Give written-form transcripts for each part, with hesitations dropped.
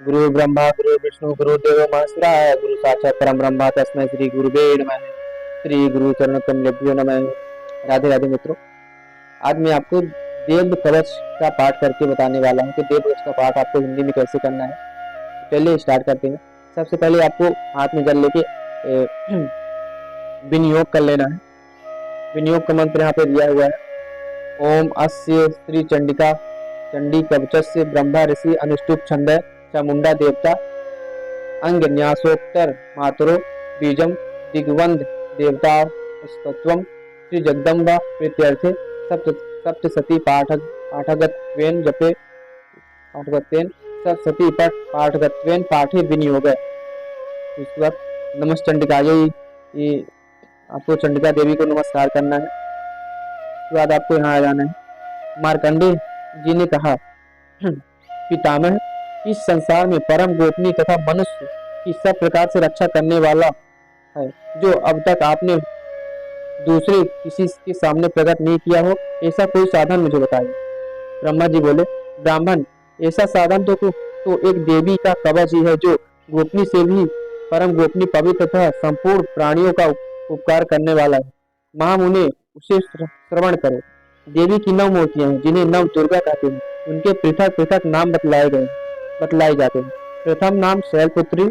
गुरु ब्रह्मा गुरु विष्णु गुरु देवो महेश्वराय गुरु साक्षात परम ब्रह्मा तस्मै श्री गुरुवे नमः। श्री गुरु चरण कमलेभ्यो नमः। राधे राधे मित्रों, आज मैं आपको देव कवच का पाठ करके बताने वाला हूँ कि देव कवच का पाठ आपको हिंदी में कैसे करना है। चलिए स्टार्ट करते हैं। सबसे पहले आपको हाथ में जल लेके विनियोग कर लेना है। विनियोग का मंत्र यहाँ पे दिया हुआ है। ओम अस्य श्री चंडिका चंडी कवचस्य ब्रह्मा ऋषि अनुष्टुप छंद चामुंडा देवता अंग न्यासोत्तर मातरो बीजम दिग्वंद देवता स्तोत्रम श्री जगदम्बा प्रीत्यर्थे सप्तसती पाठगत्वेन जपे पाठगत्वेन सप्तसती पाठगत्वेन पाठे विनियोग। इसके बाद नमश्चंडिकायै, ये आपको चंडिका देवी को नमस्कार करना है। उसके बाद आपको यहाँ आ जाना है। मार्कंडे जी ने कहा, पितामह, इस संसार में परम गोपनीय तथा मनुष्य की सब प्रकार से रक्षा करने वाला है, जो अब तक आपने दूसरे किसी के सामने प्रकट नहीं किया हो, ऐसा कोई साधन मुझे बताइए। ब्रह्मा जी बोले, ब्राह्मण, ऐसा साधन तो एक देवी का कवच ही है, जो गोपनीय से भी परम गोपनीय पवित्र तथा संपूर्ण प्राणियों का उपकार करने वाला है। महामुने, उसे श्रवण करो। देवी की 9 मूर्तियां हैं, जिन्हें 9 दुर्गा कहते हैं। उनके पृथक पृथक नाम बतलाए जाते हैं। प्रथम नाम शैलपुत्री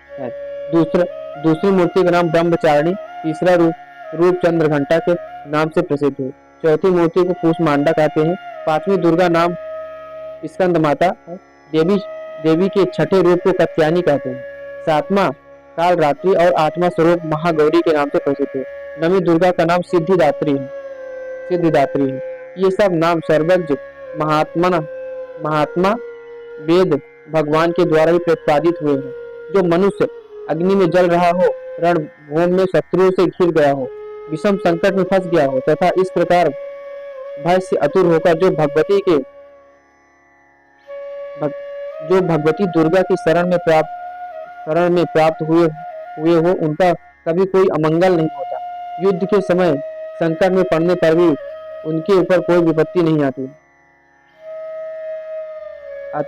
है। दूसरी मूर्ति का नाम ब्रह्मचारिणी, तीसरा रूप चंद्रघंटा के नाम से प्रसिद्ध है। चौथी मूर्ति को कूष्मांडा कहते हैं। 5वीं दुर्गा नाम स्कंद माता है। देवी के छठे रूप को कत्यानी कहते हैं। 7वां काल रात्रि और 8वां स्वरूप महागौरी के नाम से प्रसिद्ध है। 9वीं दुर्गा का नाम सिद्धिदात्री है। ये सब नाम सर्वज्ञ महात्मा वेद भगवान के द्वारा ही प्रतिपादित हुए हैं। जो मनुष्य अग्नि में जल रहा हो, रणभूमि में शत्रुओं से घिर गया हो, विषम संकट में फंस गया हो तथा इस प्रकार भय से आतुर होकर जो भगवती दुर्गा की शरण में प्राप्त हुए हो, उनका कभी कोई अमंगल नहीं होता। युद्ध के समय संकट में पड़ने पर भी उनके ऊपर कोई विपत्ति नहीं आती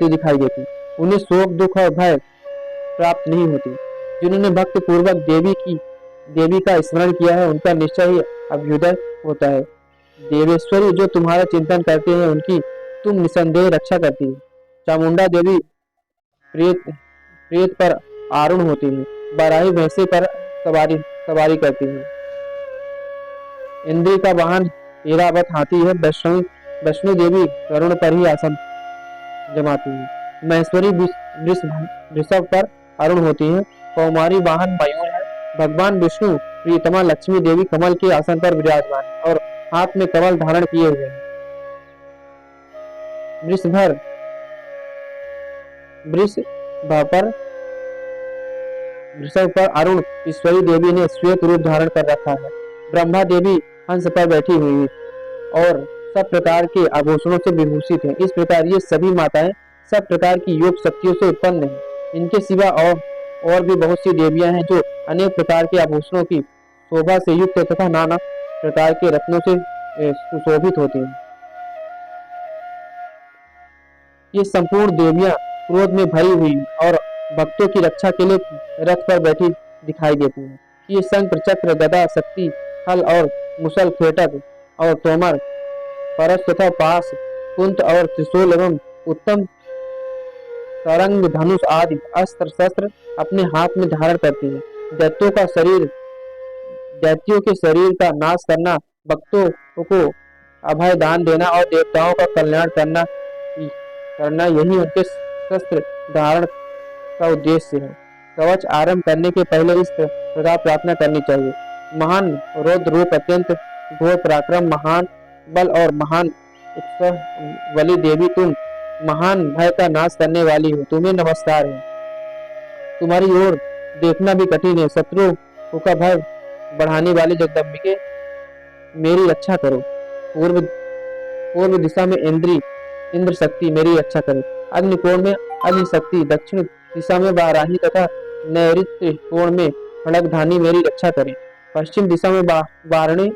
दिखाई देती। उन्हें शोक दुख और भय प्राप्त नहीं होती। जिन्होंने भक्ति पूर्वक देवी का स्मरण किया है, उनका निश्चय ही अभ्युदय होता है। देवेश्वरी, जो तुम्हारा चिंतन करते हैं, उनकी तुम निसंदेह रक्षा करती है। चामुंडा देवी प्रेत पर आरूढ़ होती है। बाराही भैंसे पर सवारी करती है। इंद्री का वाहन ऐरावत हाथी है। वैष्णो देवी गरुड़ पर ही आसन जमाती है। महेश्वरी वृषभ पर अरुण होती है। कौमारी वाहन मयूर है। भगवान विष्णु प्रियतमा लक्ष्मी देवी कमल के आसन पर विराजमान है और हाथ में कमल धारण किए हुए हैं। वृषभ पर अरुण ईश्वरी देवी ने श्वेत रूप धारण कर रखा है। ब्रह्मा देवी हंस पर बैठी हुई है और सब प्रकार के आभूषणों से विभूषित हैं। इस प्रकार ये सभी माताएं सब प्रकार की योग शक्तियों से उत्पन्न हैं। इनके सिवा और भी बहुत सी देवियां हैं, जो अनेक प्रकार के आभूषणों की शोभा से युक्त तथा नाना प्रकार के रत्नों से सुशोभित होती हैं। ये संपूर्ण देवियां क्रोध में भरी हुई और भक्तों की रक्षा के लिए रथ पर बैठी दिखाई देती हैं। ये शंख चक्र गदा शक्ति हल और मुसल खेटक और तोमर परस तथा पास कुंत और त्रिशूल एवं उत्तम तरंग धनुष आदि अस्त्र शस्त्र अपने हाथ में धारण करती है। दैत्यों के शरीर का नाश करना, भक्तों को अभय दान देना और देवताओं का कल्याण करना यही उनके शस्त्र धारण का उद्देश्य है। कवच आरंभ करने के पहले इस प्रकार प्रार्थना करनी चाहिए। महान रौद्र रूप, अत्यंत घोर पराक्रम, महान बल और महान उत्साह वाली देवी, तुम महान भय का नाश करने वाली हो, तुम्हें नमस्कार है। तुम्हारी ओर देखना भी कठिन है। शत्रुओं का भय बढ़ाने वाली जगदम्बिके, मेरी रक्षा करो। पूर्व दिशा में इंद्र शक्ति मेरी रक्षा करे। अग्निकोण में अग्नि शक्ति, दक्षिण दिशा में वाराही तथा नैऋत्य कोण में खड़गधानी मेरी रक्षा करे। पश्चिम दिशा में वारुणी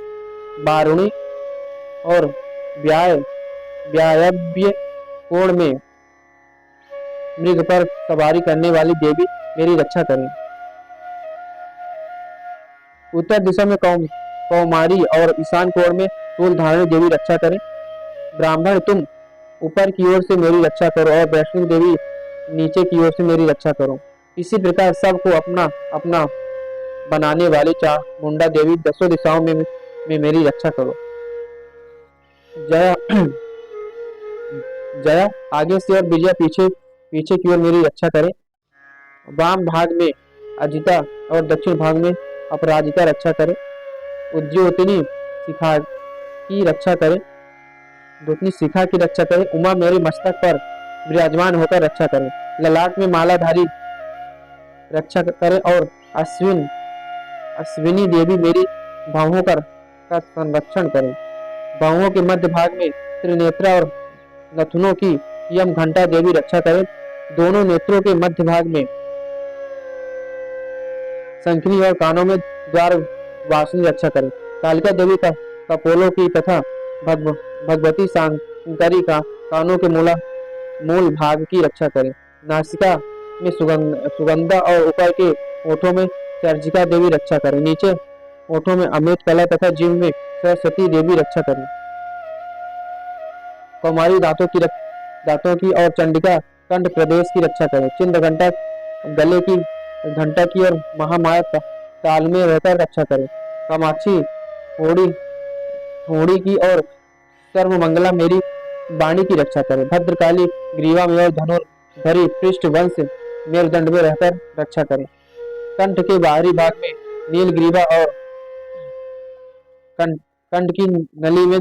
और व्यायव्य कोण में मृग पर सवारी करने वाली देवी मेरी रक्षा करें। उत्तर दिशा में कौमारी और ईशान कोण में शूल धारणी देवी रक्षा करें। ब्राह्मण तुम ऊपर की ओर से मेरी रक्षा करो और वैष्णो देवी नीचे की ओर से मेरी रक्षा करो। इसी प्रकार सबको अपना अपना बनाने वाली चामुंडा देवी दसों दिशाओं में मेरी रक्षा करो। जया जया आगे से और विजया पीछे पीछे की ओर मेरी रक्षा करे। वाम भाग में अजिता और दक्षिण भाग में अपराजिता रक्षा करे। उद्योतनी शिखा की रक्षा करे। दूतनी शिखा की रक्षा करे। उमा मेरे मस्तक पर विराजमान होकर रक्षा करे। ललाट में मालाधारी रक्षा करे और अश्विनी देवी मेरी बाहों का संरक्षण करे। बाहों के मध्य भाग में त्रिनेत्रा और नथुनों की यम घंटा देवी रक्षा करे। दोनों नेत्रों के मध्य भाग में शंखनी और कानों में द्वार वासनी रक्षा करे। कालिका देवी का कपोलों की तथा भगवती शंकरी का कानों के मूल भाग की रक्षा करे। नासिका में सुगंधा और ऊपर के ओठों में चर्चिका देवी रक्षा करे। नीचे ओठों में अमृत कला तथा जीव में सरस्वती देवी रक्षा करे। कौमारी दांतों की और चंडिका कंठ प्रदेश की रक्षा करे। चिंद घंटा गले की घंटा की और महामाया ताल में रहकर रक्षा करे। कामाक्षी थोड़ी की और सर्वमंगला मेरी वाणी की रक्षा करे। भद्रकाली ग्रीवा में और धनुर्धरी पृष्ठ वंश मेरुदंड में रहकर रक्षा करे। कंठ के बाहरी भाग में नील ग्रीवा और कंठ की नली में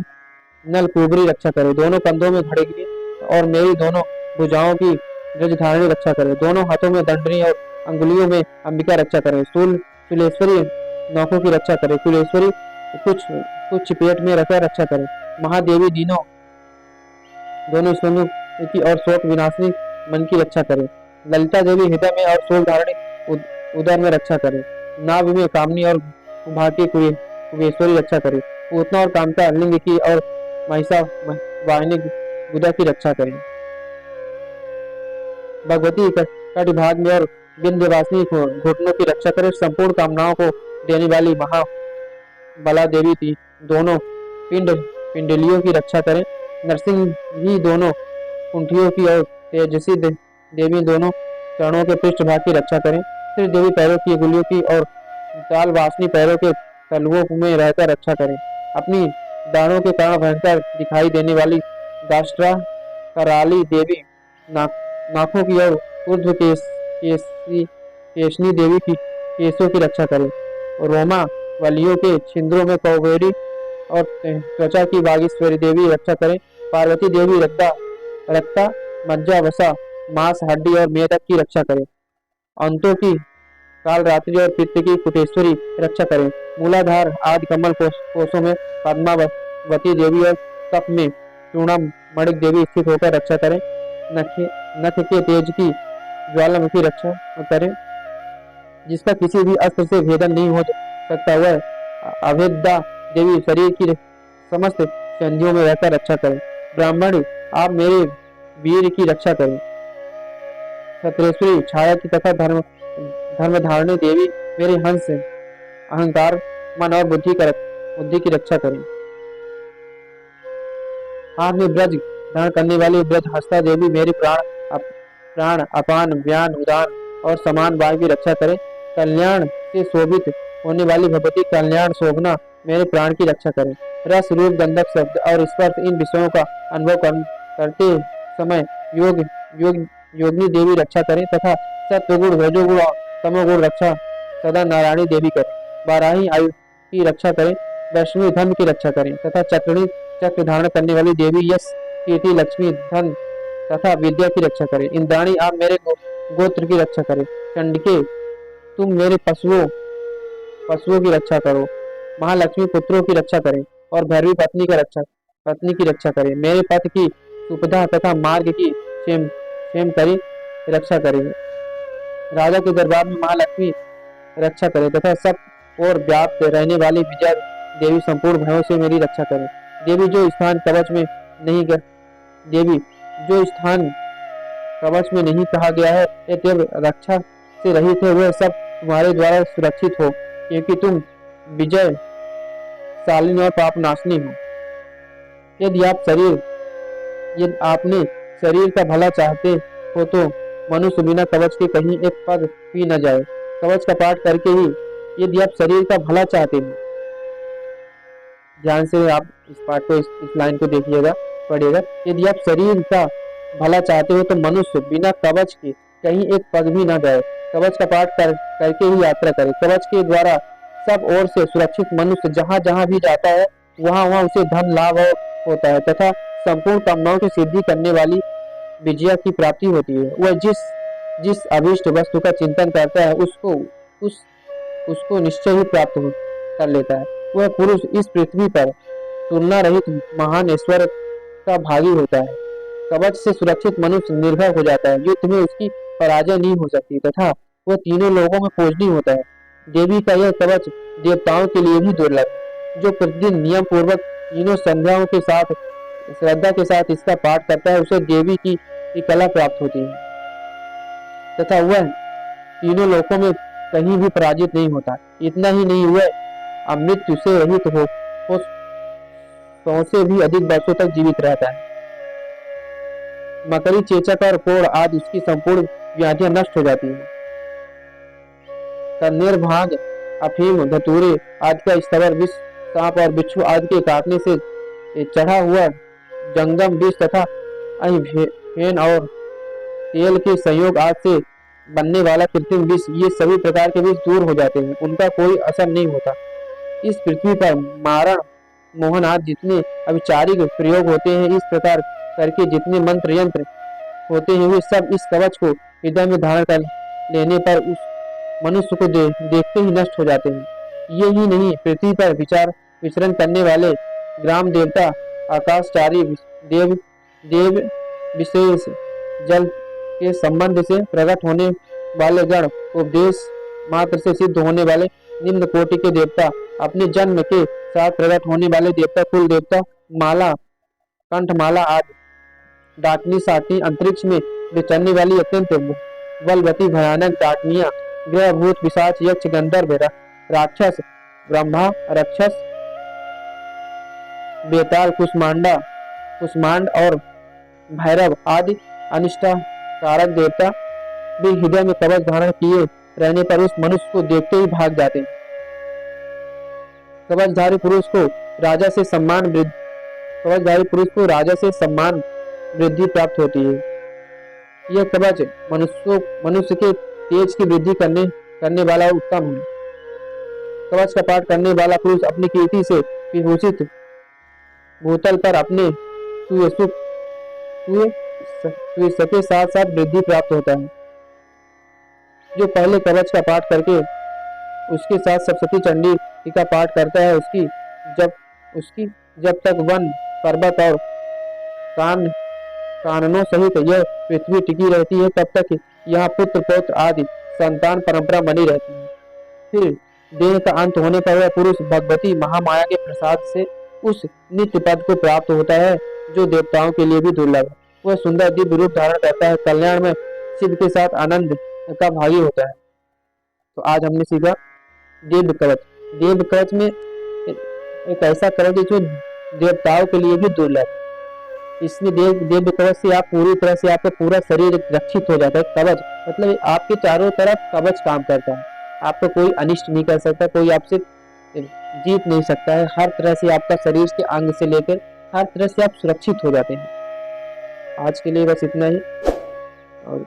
नल कुबरी रक्षा करे। दोनों कंधों में घड़ेगी और मेरी दोनों भुजाओं की रजधारणी रक्षा करे। दोनों हाथों में दंडनी और अंगुलियों में अंबिका रक्षा करे। कुलेश्वरी नौकों की रक्षा करे। कुलेश्वरी कुछ पेट में रखकर रक्षा करे। महादेवी दोनों स्तनों की और शोक विनाशिनी मन की रक्षा करे। ललिता देवी हृदय में और शूल धारणी उदर में रक्षा करे। नाभ में कामनी और कुभाकी कुबेश्वरी रक्षा करे। पूतना और कामता लिंग की और महिषा वाहिनी गुदा की रक्षा करे। भगवती कटिभाग में और विंध्यवासिनी घुटनों की रक्षा करे। संपूर्ण कामनाओं को देने वाली महाबला देवी थी दोनों पिंडलियों की रक्षा करें। नरसिंह ही दोनों कुंठियों की और तेजसी देवी दोनों चरणों के पृष्ठ भाग की रक्षा करें। श्री देवी पैरों की गुलियों की और ताल वासनी पैरों के तलुओं में रहकर रक्षा करें। अपनी दानों के कारण भयंकर दिखाई देने वाली दाष्ट्रा कराली देवी नाकों की और ऊर्ध्व केशनी देवी की केशों की रक्षा करें। रोमा वलियों के छिंद्रों में कौवेरी और त्वचा की बागेश्वरी देवी रक्षा करें। पार्वती देवी रक्ता मज्जा वसा मांस हड्डी और मेदक की रक्षा करें। अंतों की काल रात्रि और पित्त की कुटेश्वरी रक्षा करें। मूलाधार आदि कमल कोशों में पद्मावती देवी और कफ में चूड़म मणिक देवी स्थित होकर रक्षा करें। नख के तेज की ज्वालामुखी रक्षा करें। जिसका किसी भी अस्त्र से भेदन नहीं हो सकता वह अभेदा देवी शरीर की समस्त संधियों में रहकर रक्षा करें। ब्राह्मण आप मेरे वीर की रक्षा करें। क्षत्रेश्वरी छाया की तथा धर्म धारणी देवी मेरे हंस अहंकार मन और बुद्धि की रक्षा करें। हाथ में ब्रज धारण करने वाली ब्रज हस्ता देवी मेरी प्राण अपान व्यान उदान और समान वायु की रक्षा करें। कल्याण से शोभित होने वाली भगवती कल्याण शोभना मेरे प्राण की रक्षा करें। रस रूप गंधक शब्द और स्पर्श इन विषयों का अनुभव करते समय योगिनी देवी रक्षा करें तथा सत्वगुण रजोगुण और तमोगुण रक्षा सदा नारायणी देवी करें। बाराही आयु की रक्षा करें। वैष्णवी धर्म की रक्षा करें तथा चक्र धारण करने वाली देवी यश कीर्ति लक्ष्मी धन तथा विद्या की रक्षा करें। इंद्राणी आप मेरे गोत्र की रक्षा करें। चंडिके तुम मेरे पशुओं की रक्षा करो। महालक्ष्मी पुत्रों की रक्षा करें और भैरवी पत्नी की रक्षा करें। मेरे पथ की सुविधा तथा मार्ग की क्षेम करी रक्षा करें। राजा के दरबार में महालक्ष्मी रक्षा करे तथा सब और व्याप्त रहने वाली विजया देवी संपूर्ण भयों से मेरी रक्षा करे। देवी जो स्थान कवच में नहीं कहा गया है ये केवल रक्षा से रहित है, वह सब तुम्हारे द्वारा सुरक्षित हो, क्योंकि तुम विजय शालिनी और पाप नाशनी हो। यदि आपने शरीर का भला चाहते हो तो मनुष्य बिना कवच के कहीं एक पग भी न जाए। कवच का पाठ करके ही यदि आप शरीर का भला चाहते हो, ध्यान से आप इस पाठ को इस लाइन को देखिएगा, पढ़िएगा। यदि आप शरीर का भला चाहते हो तो मनुष्य बिना कवच के कहीं एक पग भी न जाए। कवच का पाठ करके ही यात्रा करे। कवच के द्वारा सब ओर से सुरक्षित मनुष्य जहाँ जहाँ भी जाता है वहाँ वहाँ उसे धन लाभ होता है तथा संपूर्ण कामनाओं की सिद्धि करने वाली विजया की प्राप्ति होती है। वह जिस अभीष्ट वस्तु का चिंतन करता है उसको निश्चय ही प्राप्त कर लेता है। वह पुरुष इस पृथ्वी पर तुलना रहित महान ईश्वर का भागी होता है। कवच से सुरक्षित मनुष्य निर्भय हो जाता है, युद्ध में उसकी पराजय नहीं हो सकती तथा वह तीनों लोगों में पूजनीय होता है। देवी का यह कवच देवताओं के लिए भी दुर्लभ है। जो प्रतिदिन नियम पूर्वक तीनों संध्याओं के साथ श्रद्धा के साथ इसका पाठ करता है उसे देवी की कला प्राप्त होती है तथा वह तीनों लोकों में कहीं भी पराजित नहीं होता। इतना ही नहीं, वह अमृत्यु से रहित हो 100 से भी अधिक वर्षों तक जीवित रहता है। मकड़ी, चेचक और कोढ़ आदि उसकी संपूर्ण व्याधियां नष्ट हो जाती हैं। कन्नेर, भांग, अफीम, धतूरे आदि का स्थवर विष, सांप और बिच्छू आदि के काटने से चढ़ा हुआ जंगम विष तथा फेन और तेल के संयोग आदि से बनने वाला कृत्रिम विष, ये सभी प्रकार के विष दूर हो जाते हैं, उनका कोई असर नहीं होता। इस पृथ्वी पर मारण, मोहन आदि जितने अविचारिक प्रयोग होते हैं, इस प्रकार करके जितने मंत्र यंत्र होते हैं, वे सब इस कवच को हृदय में धारण कर लेने पर उस मनुष्य को देखते ही नष्ट हो जाते हैं। ये ही नहीं, पृथ्वी पर विचरण करने वाले ग्राम देवता, आकाशचारी देव विशेष, जल के संबंध से प्रकट होने वाले गण, उपदेश मात्र से सिद्ध होने वाले निम्न कोटि के देवता, अपने जन्म के साथ प्रकट होने वाले देवता, कुल देवता, माला, कंठमाला आदि, डाकनी, साकनी, अंतरिक्ष में विचरने वाली अत्यंत बलवती भयानक डाकनियां, ग्रह, भूत, पिशाच, यक्ष, गंधर्व, राक्षस, ब्रह्मा, राक्षस, बेताल, कुष्मांड और भैरव आदि अनिष्टकारक देवता भी हृदय में कवच धारण किए रहने पर उस मनुष्य को देखते ही भाग जाते हैं। कवचधारी पुरुष को राजा से सम्मान वृद्धि प्राप्त होती है। यह कवच मनुष्य के तेज की वृद्धि करने वाला उत्तम है। कवच का पाठ करने वाला पुरुष अपनी कीर्ति से विभूषित भूतल पर अपने के साथ साथ वृद्धि प्राप्त होता है। जो पहले कवच का पाठ करके उसके साथ सप्तशती चंडी का पाठ करता है, उसकी जब तक वन, पर्वत और काननों सहित यह पृथ्वी टिकी रहती है, तब तक यहाँ पुत्र पौत्र आदि संतान परंपरा बनी रहती है। फिर देह का अंत होने पर वह पुरुष भगवती महामाया के प्रसाद से उस नित्य पद को प्राप्त होता है, जो देवताओं के लिए भी दुर्लभ है। वह सुंदर दिव्य रूप धारण करता है, कल्याण में शिव के साथ आनंद का भागी होता है। तो आज हमने सीखा दिव्य कवच। दिव्य कवच में एक ऐसा कवच जो देवताओं के लिए भी दुर्लभ है। इसमें दिव्य कवच से आप पूरी तरह से आपका पूरा शरीर रक्षित हो जाता है। कवच मतलब आपके चारों तरफ कवच काम करता है, आपको कोई अनिष्ट नहीं कर सकता, कोई आपसे जीत नहीं सकता है। हर तरह से आपका शरीर के अंग से लेकर हर तरह से आप सुरक्षित हो जाते हैं। आज के लिए बस इतना ही और